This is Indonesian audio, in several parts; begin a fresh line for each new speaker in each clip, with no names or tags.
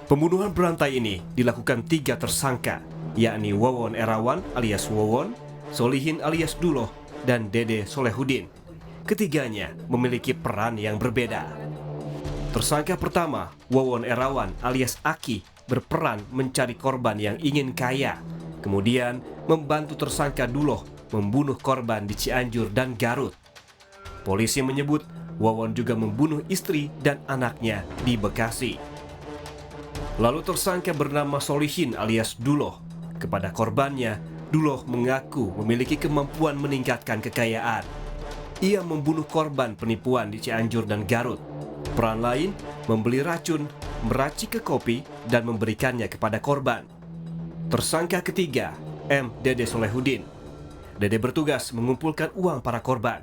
Pembunuhan berantai ini dilakukan 3 tersangka, yakni Wawon Erawan alias Wawon, Solihin alias Duloh, dan Dede Solehudin. Ketiganya memiliki peran yang berbeda. Tersangka pertama, Wawon Erawan alias Aki, berperan mencari korban yang ingin kaya. Kemudian membantu tersangka Duloh membunuh korban di Cianjur dan Garut. Polisi menyebut Wawon juga membunuh istri dan anaknya di Bekasi. Lalu tersangka bernama Solihin alias Duloh. Kepada korbannya, Duloh mengaku memiliki kemampuan meningkatkan kekayaan. Ia membunuh korban penipuan di Cianjur dan Garut. Peran lain, membeli racun, meracik ke kopi, dan memberikannya kepada korban. Tersangka ketiga, M. Dede Solehudin. Dede bertugas mengumpulkan uang para korban.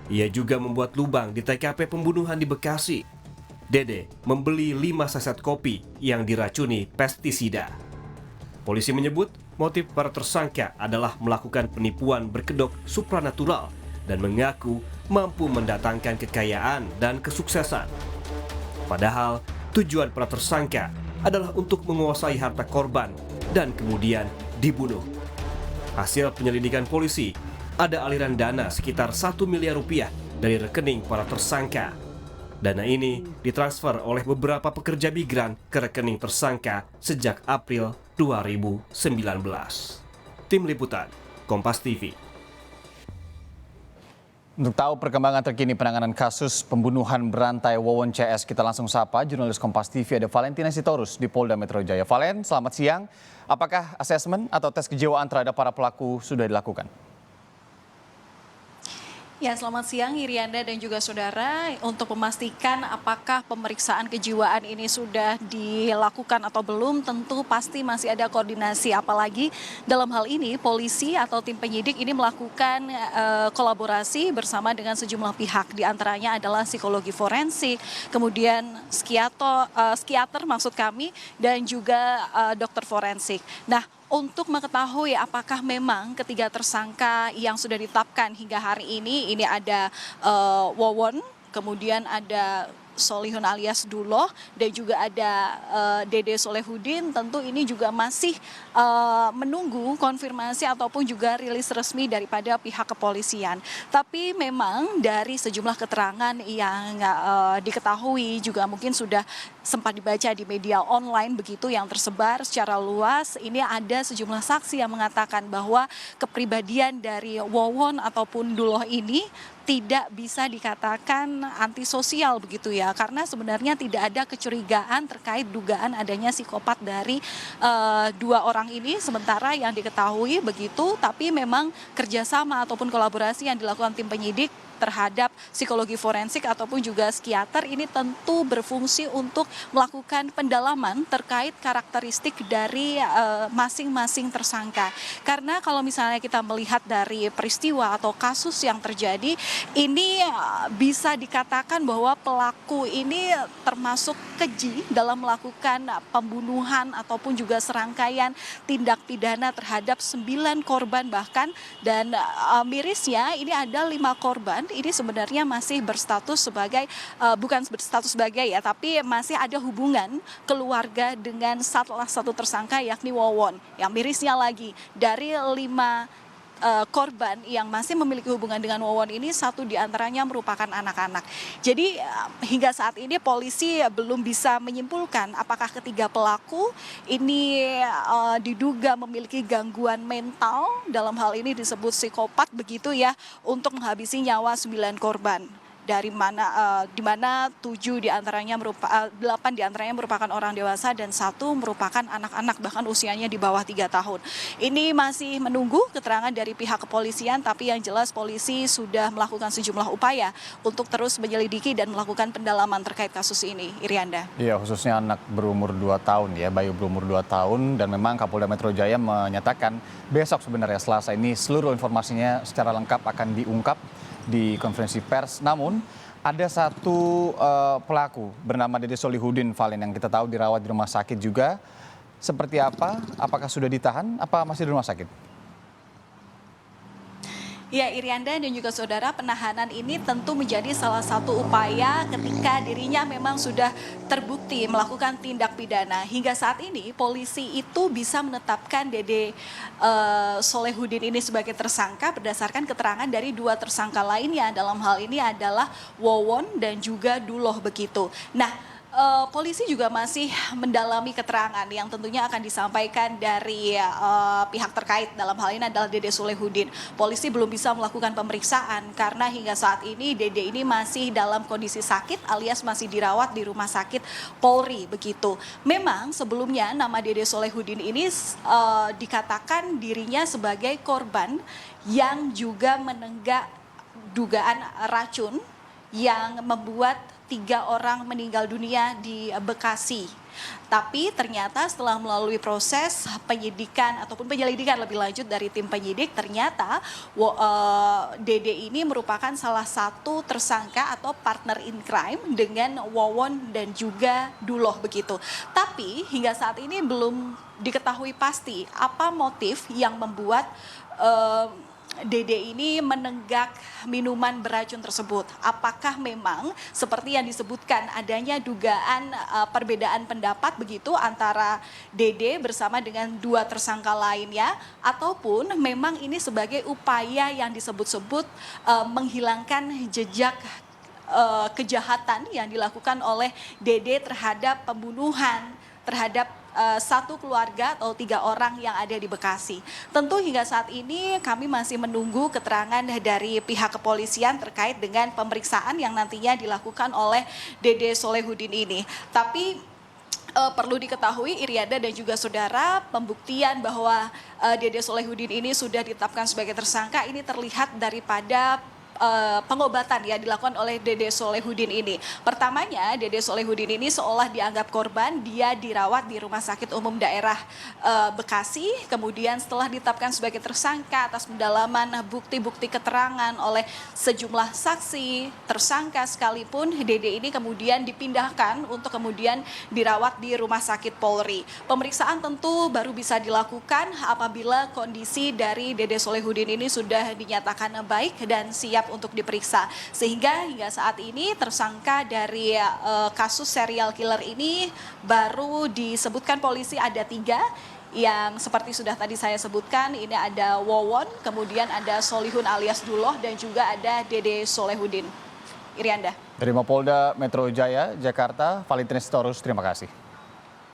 Ia juga membuat lubang di TKP pembunuhan di Bekasi. Dede membeli 5 saset kopi yang diracuni pestisida. Polisi menyebut motif para tersangka adalah melakukan penipuan berkedok supranatural dan mengaku mampu mendatangkan kekayaan dan kesuksesan. Padahal tujuan para tersangka adalah untuk menguasai harta korban dan kemudian dibunuh. Hasil penyelidikan polisi, ada aliran dana sekitar 1 miliar rupiah dari rekening para tersangka. Dana ini ditransfer oleh beberapa pekerja migran ke rekening tersangka sejak April 2019. Tim Liputan, Kompas TV.
Untuk tahu perkembangan terkini penanganan kasus pembunuhan berantai Wawon CS, kita langsung sapa jurnalis Kompas TV ada Valentina Sitorus di Polda Metro Jaya. Valen, selamat siang. Apakah asesmen atau tes kejiwaan terhadap para pelaku sudah dilakukan?
Ya, selamat siang Irianda dan juga saudara. Untuk memastikan apakah pemeriksaan kejiwaan ini sudah dilakukan atau belum, tentu pasti masih ada koordinasi. Apalagi dalam hal ini polisi atau tim penyidik ini melakukan kolaborasi bersama dengan sejumlah pihak. Di antaranya adalah psikologi forensik, kemudian psikiater maksud kami, dan juga dokter forensik. Nah, untuk mengetahui apakah memang ketiga tersangka yang sudah ditetapkan hingga hari ini ada Wawon, kemudian ada Solihun alias Duloh, dan juga ada Dede Solehudin. Tentu ini juga masih menunggu konfirmasi ataupun juga rilis resmi daripada pihak kepolisian. Tapi memang dari sejumlah keterangan yang diketahui juga mungkin sudah sempat dibaca di media online begitu yang tersebar secara luas, ini ada sejumlah saksi yang mengatakan bahwa kepribadian dari Wawon ataupun Duloh ini tidak bisa dikatakan antisosial begitu ya, karena sebenarnya tidak ada kecurigaan terkait dugaan adanya psikopat dari dua orang ini, sementara yang diketahui begitu, tapi memang kerjasama ataupun kolaborasi yang dilakukan tim penyidik terhadap psikologi forensik ataupun juga psikiater ini tentu berfungsi untuk melakukan pendalaman terkait karakteristik dari masing-masing tersangka. Karena kalau misalnya kita melihat dari peristiwa atau kasus yang terjadi, ini bisa dikatakan bahwa pelaku ini termasuk keji dalam melakukan pembunuhan ataupun juga serangkaian tindak pidana terhadap 9 korban bahkan, dan mirisnya ini ada 5 korban ini sebenarnya masih berstatus sebagai bukan berstatus sebagai ya, tapi masih ada hubungan keluarga dengan salah satu tersangka yakni Wawon. Yang mirisnya lagi dari 5 korban yang masih memiliki hubungan dengan Wawon ini, 1 diantaranya merupakan anak-anak. Jadi hingga saat ini polisi belum bisa menyimpulkan apakah ketiga pelaku ini diduga memiliki gangguan mental, dalam hal ini disebut psikopat begitu ya, untuk menghabisi nyawa 9 korban. Dari mana di mana 8 diantaranya merupakan orang dewasa dan 1 merupakan anak-anak bahkan usianya di bawah 3 tahun. Ini masih menunggu keterangan dari pihak kepolisian, tapi yang jelas polisi sudah melakukan sejumlah upaya untuk terus menyelidiki dan melakukan pendalaman terkait kasus ini. Irianda.
Iya, khususnya anak berumur 2 tahun ya, bayi berumur 2 tahun, dan memang Kapolda Metro Jaya menyatakan besok sebenarnya Selasa ini seluruh informasinya secara lengkap akan diungkap di konferensi pers. Namun ada 1 pelaku bernama Dede Solehudin, Valen, yang kita tahu dirawat di rumah sakit juga. Seperti apa? Apakah sudah ditahan? Apa masih di rumah sakit?
Ya, Irianda dan juga saudara, penahanan ini tentu menjadi salah satu upaya ketika dirinya memang sudah terbukti melakukan tindak pidana. Hingga saat ini polisi itu bisa menetapkan Dede Solehudin ini sebagai tersangka berdasarkan keterangan dari dua tersangka lainnya. Dalam hal ini adalah Wowon dan juga Duloh begitu. Nah, polisi juga masih mendalami keterangan yang tentunya akan disampaikan dari pihak terkait. Dalam hal ini adalah Dede Solehudin. Polisi belum bisa melakukan pemeriksaan karena hingga saat ini Dede ini masih dalam kondisi sakit alias masih dirawat di rumah sakit Polri begitu. Memang sebelumnya nama Dede Solehudin ini dikatakan dirinya sebagai korban yang juga menenggak dugaan racun yang membuat 3 orang meninggal dunia di Bekasi. Tapi ternyata setelah melalui proses penyidikan ataupun penyelidikan lebih lanjut dari tim penyidik, ternyata Dede ini merupakan salah satu tersangka atau partner in crime dengan Wowon dan juga Duloh begitu. Tapi hingga saat ini belum diketahui pasti apa motif yang membuat Dede ini menenggak minuman beracun tersebut. Apakah memang seperti yang disebutkan adanya dugaan perbedaan pendapat begitu antara Dede bersama dengan dua tersangka lainnya, ataupun memang ini sebagai upaya yang disebut-sebut menghilangkan jejak kejahatan yang dilakukan oleh Dede terhadap pembunuhan terhadap satu keluarga atau 3 orang yang ada di Bekasi. Tentu hingga saat ini kami masih menunggu keterangan dari pihak kepolisian terkait dengan pemeriksaan yang nantinya dilakukan oleh Dede Solehudin ini. Tapi perlu diketahui Irianda dan juga saudara, pembuktian bahwa Dede Solehudin ini sudah ditetapkan sebagai tersangka ini terlihat daripada pengobatan yang dilakukan oleh Dede Solehudin ini. Pertamanya Dede Solehudin ini seolah dianggap korban, dia dirawat di Rumah Sakit Umum Daerah Bekasi, kemudian setelah ditetapkan sebagai tersangka atas pendalaman bukti-bukti keterangan oleh sejumlah saksi, tersangka sekalipun, Dede ini kemudian dipindahkan untuk kemudian dirawat di Rumah Sakit Polri. Pemeriksaan tentu baru bisa dilakukan apabila kondisi dari Dede Solehudin ini sudah dinyatakan baik dan siap untuk diperiksa. Sehingga hingga saat ini tersangka dari kasus serial killer ini baru disebutkan polisi ada 3 yang seperti sudah tadi saya sebutkan. Ini ada Wowon, kemudian ada Solihun alias Duloh, dan juga ada Dede Solehudin. Irianda.
Dari Mapolda Metro Jaya, Jakarta, Valentinus Torus, terima kasih.